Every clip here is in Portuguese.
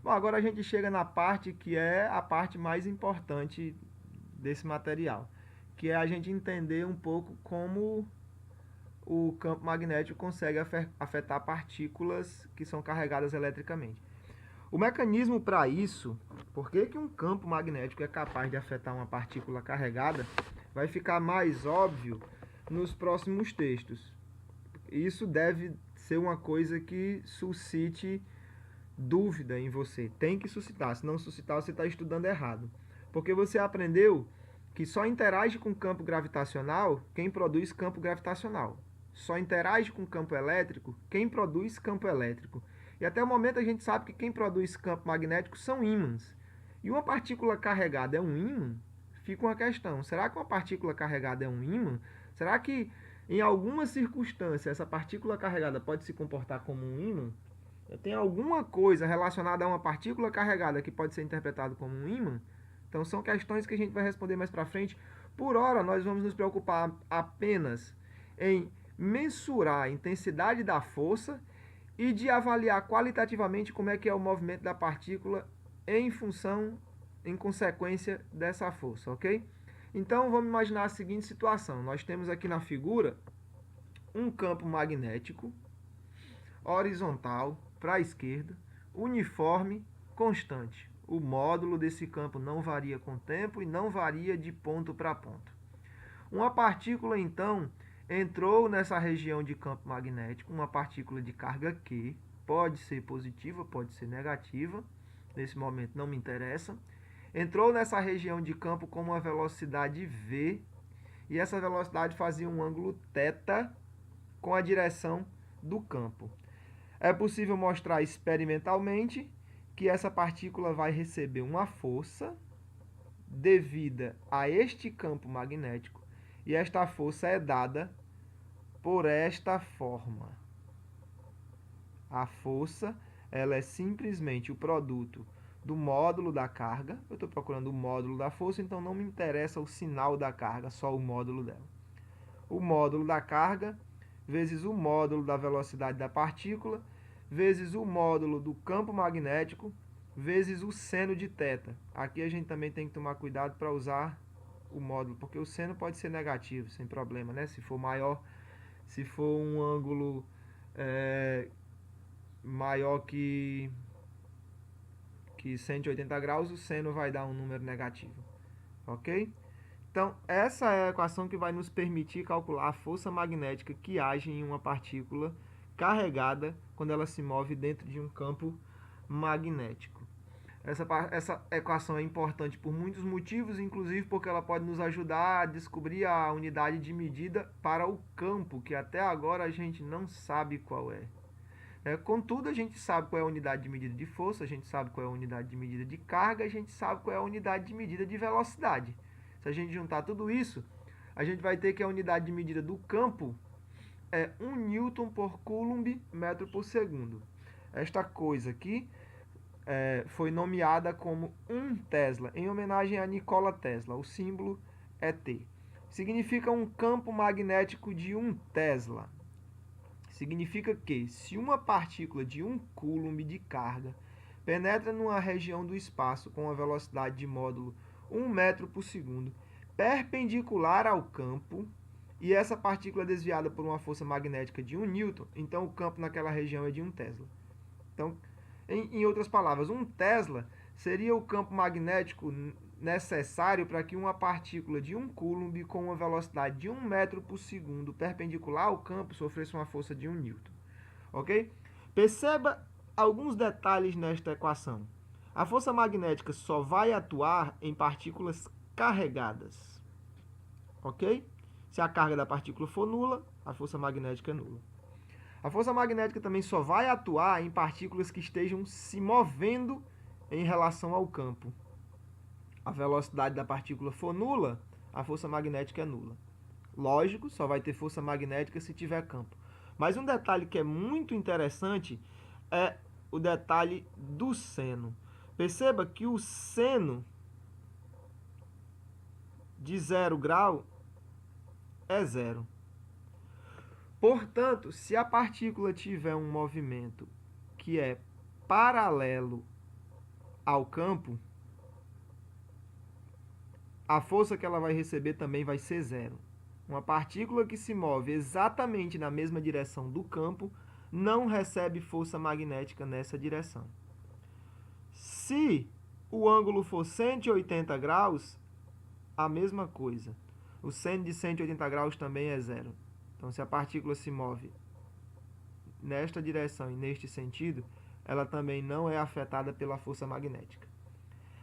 Bom, agora a gente chega na parte que é a parte mais importante desse material, que é a gente entender um pouco como o campo magnético consegue afetar partículas que são carregadas eletricamente. O mecanismo para isso, por que um campo magnético é capaz de afetar uma partícula carregada, vai ficar mais óbvio nos próximos textos. Isso deve ser uma coisa que suscite dúvida em você. Tem que suscitar, se não suscitar você está estudando errado. Porque você aprendeu que só interage com campo gravitacional quem produz campo gravitacional. Só interage com campo elétrico quem produz campo elétrico. E até o momento a gente sabe que quem produz campo magnético são ímãs. E uma partícula carregada é um ímã? Fica uma questão. Será que uma partícula carregada é um ímã? Será que em alguma circunstância essa partícula carregada pode se comportar como um ímã? Tem alguma coisa relacionada a uma partícula carregada que pode ser interpretado como um ímã? Então são questões que a gente vai responder mais para frente. Por hora, nós vamos nos preocupar apenas em mensurar a intensidade da força e de avaliar qualitativamente como é que é o movimento da partícula em consequência dessa força, ok? Então vamos imaginar a seguinte situação. Nós temos aqui na figura um campo magnético horizontal para a esquerda, uniforme, constante. O módulo desse campo não varia com o tempo e não varia de ponto para ponto. Uma partícula, então, entrou nessa região de campo magnético, uma partícula de carga Q, pode ser positiva, pode ser negativa, nesse momento não me interessa. Entrou nessa região de campo com uma velocidade v, e essa velocidade fazia um ângulo θ com a direção do campo. É possível mostrar experimentalmente que essa partícula vai receber uma força devida a este campo magnético, e esta força é dada por esta forma. A força, ela é simplesmente o produto do módulo da carga. Eu estou procurando o módulo da força, então não me interessa o sinal da carga, só o módulo dela. O módulo da carga vezes o módulo da velocidade da partícula vezes o módulo do campo magnético vezes o seno de θ. Aqui a gente também tem que tomar cuidado para usar o módulo, porque o seno pode ser negativo, sem problema, né? Se for maior, se for um ângulo maior que 180 graus, o seno vai dar um número negativo, ok? Então, essa é a equação que vai nos permitir calcular a força magnética que age em uma partícula carregada quando ela se move dentro de um campo magnético. Essa equação é importante por muitos motivos, inclusive porque ela pode nos ajudar a descobrir a unidade de medida para o campo, que até agora a gente não sabe qual é. Contudo, a gente sabe qual é a unidade de medida de força, a gente sabe qual é a unidade de medida de carga, a gente sabe qual é a unidade de medida de velocidade. Se a gente juntar tudo isso, a gente vai ter que a unidade de medida do campo é 1 Newton por Coulomb metro por segundo. Esta coisa aqui foi nomeada como 1 Tesla, em homenagem a Nikola Tesla. O símbolo é T. Significa um campo magnético de 1 Tesla. Significa que, se uma partícula de 1 Coulomb de carga penetra numa região do espaço com uma velocidade de módulo 1 metro por segundo, perpendicular ao campo, e essa partícula é desviada por uma força magnética de 1 Newton, então o campo naquela região é de 1 Tesla. Então, em outras palavras, 1 Tesla seria o campo magnético necessário para que uma partícula de 1 Coulomb com uma velocidade de 1 metro por segundo perpendicular ao campo sofresse uma força de 1 Newton. Ok? Perceba alguns detalhes nesta equação. A força magnética só vai atuar em partículas carregadas. Ok? Se a carga da partícula for nula, a força magnética é nula. A força magnética também só vai atuar em partículas que estejam se movendo em relação ao campo. A velocidade da partícula for nula, a força magnética é nula. Lógico, só vai ter força magnética se tiver campo. Mas um detalhe que é muito interessante é o detalhe do seno. Perceba que o seno de 0 grau é zero. Portanto, se a partícula tiver um movimento que é paralelo ao campo, a força que ela vai receber também vai ser zero. Uma partícula que se move exatamente na mesma direção do campo não recebe força magnética nessa direção. Se o ângulo for 180 graus, a mesma coisa. O seno de 180 graus também é zero. Então, se a partícula se move nesta direção e neste sentido, ela também não é afetada pela força magnética.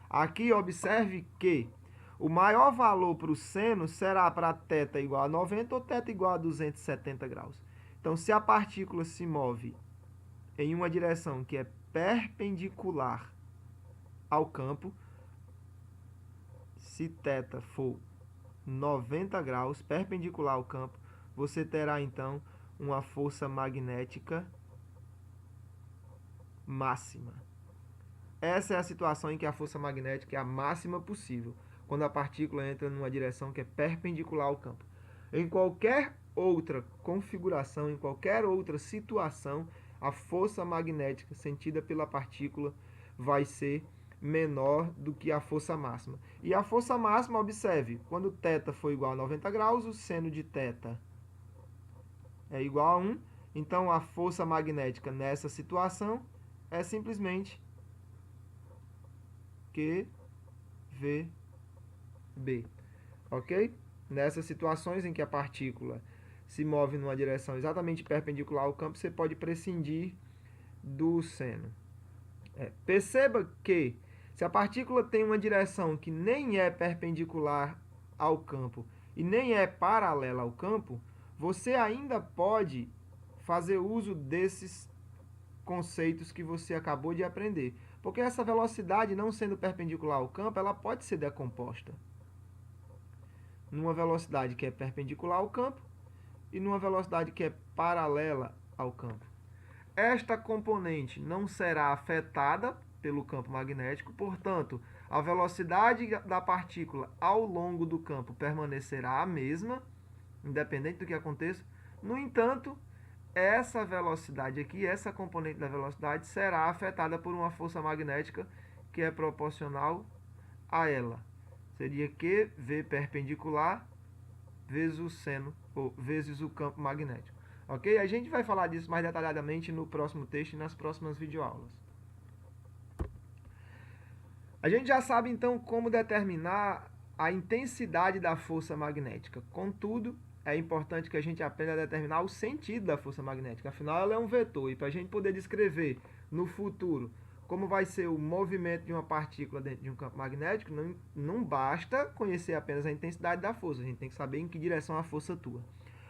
Aqui, observe que o maior valor para o seno será para θ igual a 90 ou θ igual a 270 graus. Então, se a partícula se move em uma direção que é perpendicular ao campo, se θ for 90 graus, perpendicular ao campo, você terá então uma força magnética máxima. Essa é a situação em que a força magnética é a máxima possível, quando a partícula entra numa direção que é perpendicular ao campo. Em qualquer outra configuração, em qualquer outra situação, a força magnética sentida pela partícula vai ser menor do que a força máxima. E a força máxima, observe, quando θ for igual a 90 graus, o seno de θ é igual a 1. Então, a força magnética nessa situação é simplesmente QVB. Ok? Nessas situações em que a partícula se move numa direção exatamente perpendicular ao campo, você pode prescindir do seno. Perceba que, se a partícula tem uma direção que nem é perpendicular ao campo e nem é paralela ao campo, você ainda pode fazer uso desses conceitos que você acabou de aprender. Porque essa velocidade, não sendo perpendicular ao campo, ela pode ser decomposta numa velocidade que é perpendicular ao campo e numa velocidade que é paralela ao campo. Esta componente não será afetada pelo campo magnético, portanto, a velocidade da partícula ao longo do campo permanecerá a mesma, independente do que aconteça. No entanto, essa velocidade aqui, essa componente da velocidade, será afetada por uma força magnética que é proporcional a ela. Seria QV perpendicular vezes o seno, ou vezes o campo magnético. Ok? A gente vai falar disso mais detalhadamente no próximo texto e nas próximas videoaulas. A gente já sabe, então, como determinar a intensidade da força magnética. Contudo, é importante que a gente aprenda a determinar o sentido da força magnética. Afinal, ela é um vetor. E para a gente poder descrever no futuro como vai ser o movimento de uma partícula dentro de um campo magnético, não basta conhecer apenas a intensidade da força. A gente tem que saber em que direção a força atua.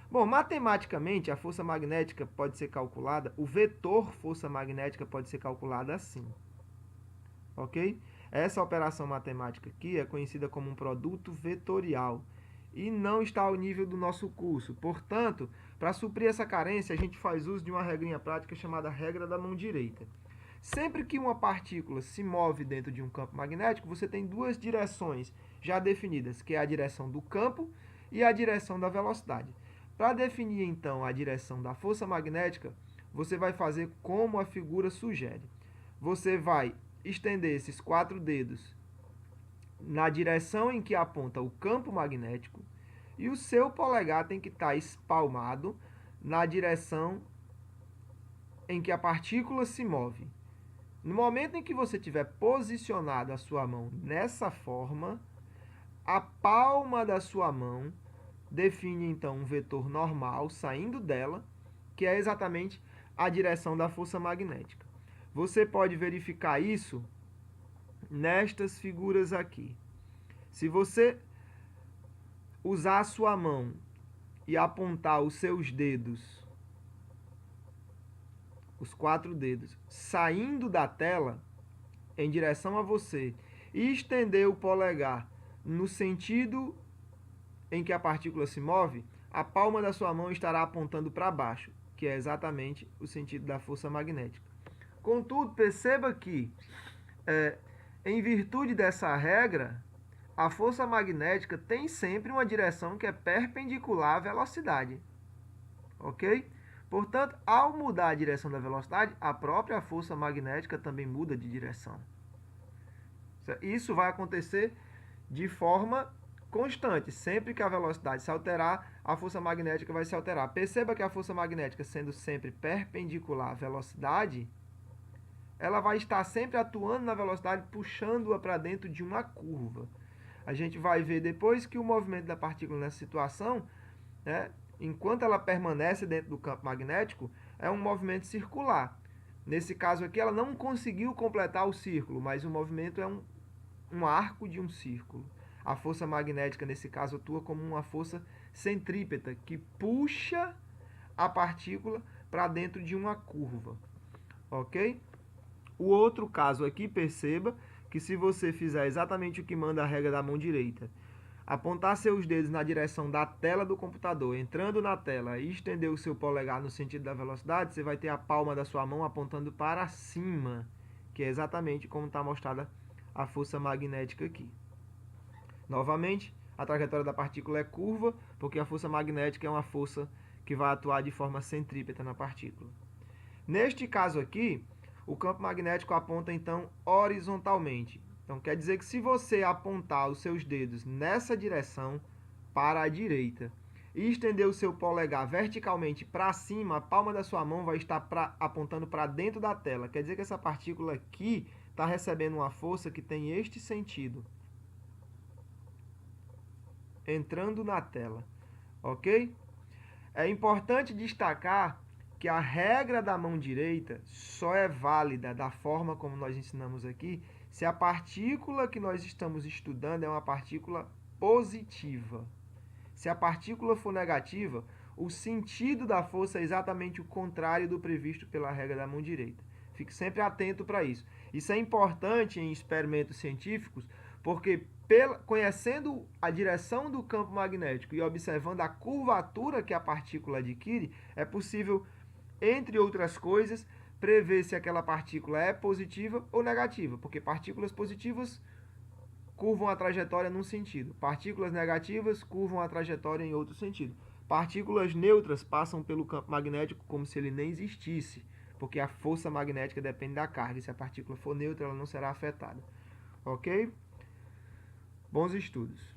Bom, matematicamente, a força magnética pode ser calculada, o vetor força magnética pode ser calculada assim. Ok? Essa operação matemática aqui é conhecida como um produto vetorial e não está ao nível do nosso curso. Portanto, para suprir essa carência, a gente faz uso de uma regrinha prática chamada regra da mão direita. Sempre que uma partícula se move dentro de um campo magnético, você tem duas direções já definidas, que é a direção do campo e a direção da velocidade. Para definir, então, a direção da força magnética, você vai fazer como a figura sugere. Você vai estender esses 4 dedos na direção em que aponta o campo magnético e o seu polegar tem que estar espalmado na direção em que a partícula se move. No momento em que você tiver posicionado a sua mão nessa forma, a palma da sua mão define então um vetor normal saindo dela, que é exatamente a direção da força magnética. Você pode verificar isso nestas figuras aqui. Se você usar a sua mão e apontar os seus dedos, os 4 dedos, saindo da tela em direção a você e estender o polegar no sentido em que a partícula se move, a palma da sua mão estará apontando para baixo, que é exatamente o sentido da força magnética. Contudo, perceba que, em virtude dessa regra, a força magnética tem sempre uma direção que é perpendicular à velocidade. Ok? Portanto, ao mudar a direção da velocidade, a própria força magnética também muda de direção. Isso vai acontecer de forma constante. Sempre que a velocidade se alterar, a força magnética vai se alterar. Perceba que a força magnética, sendo sempre perpendicular à velocidade, ela vai estar sempre atuando na velocidade, puxando-a para dentro de uma curva. A gente vai ver depois que o movimento da partícula nessa situação, né, enquanto ela permanece dentro do campo magnético, é um movimento circular. Nesse caso aqui, ela não conseguiu completar o círculo, mas o movimento é um arco de um círculo. A força magnética, nesse caso, atua como uma força centrípeta, que puxa a partícula para dentro de uma curva. Ok? O outro caso aqui, perceba que se você fizer exatamente o que manda a regra da mão direita, apontar seus dedos na direção da tela do computador, entrando na tela e estender o seu polegar no sentido da velocidade, você vai ter a palma da sua mão apontando para cima, que é exatamente como está mostrada a força magnética aqui. Novamente, a trajetória da partícula é curva, porque a força magnética é uma força que vai atuar de forma centrípeta na partícula. Neste caso aqui, o campo magnético aponta então horizontalmente. Então quer dizer que se você apontar os seus dedos nessa direção para a direita e estender o seu polegar verticalmente para cima, a palma da sua mão vai estar apontando para dentro da tela. Quer dizer que essa partícula aqui está recebendo uma força que tem este sentido, entrando na tela, ok? É importante destacar que a regra da mão direita só é válida da forma como nós ensinamos aqui se a partícula que nós estamos estudando é uma partícula positiva. Se a partícula for negativa, o sentido da força é exatamente o contrário do previsto pela regra da mão direita. Fique sempre atento para isso. Isso é importante em experimentos científicos, porque conhecendo a direção do campo magnético e observando a curvatura que a partícula adquire, é possível, entre outras coisas, prever se aquela partícula é positiva ou negativa, porque partículas positivas curvam a trajetória num sentido, partículas negativas curvam a trajetória em outro sentido. Partículas neutras passam pelo campo magnético como se ele nem existisse, porque a força magnética depende da carga, e se a partícula for neutra, ela não será afetada. Ok? Bons estudos.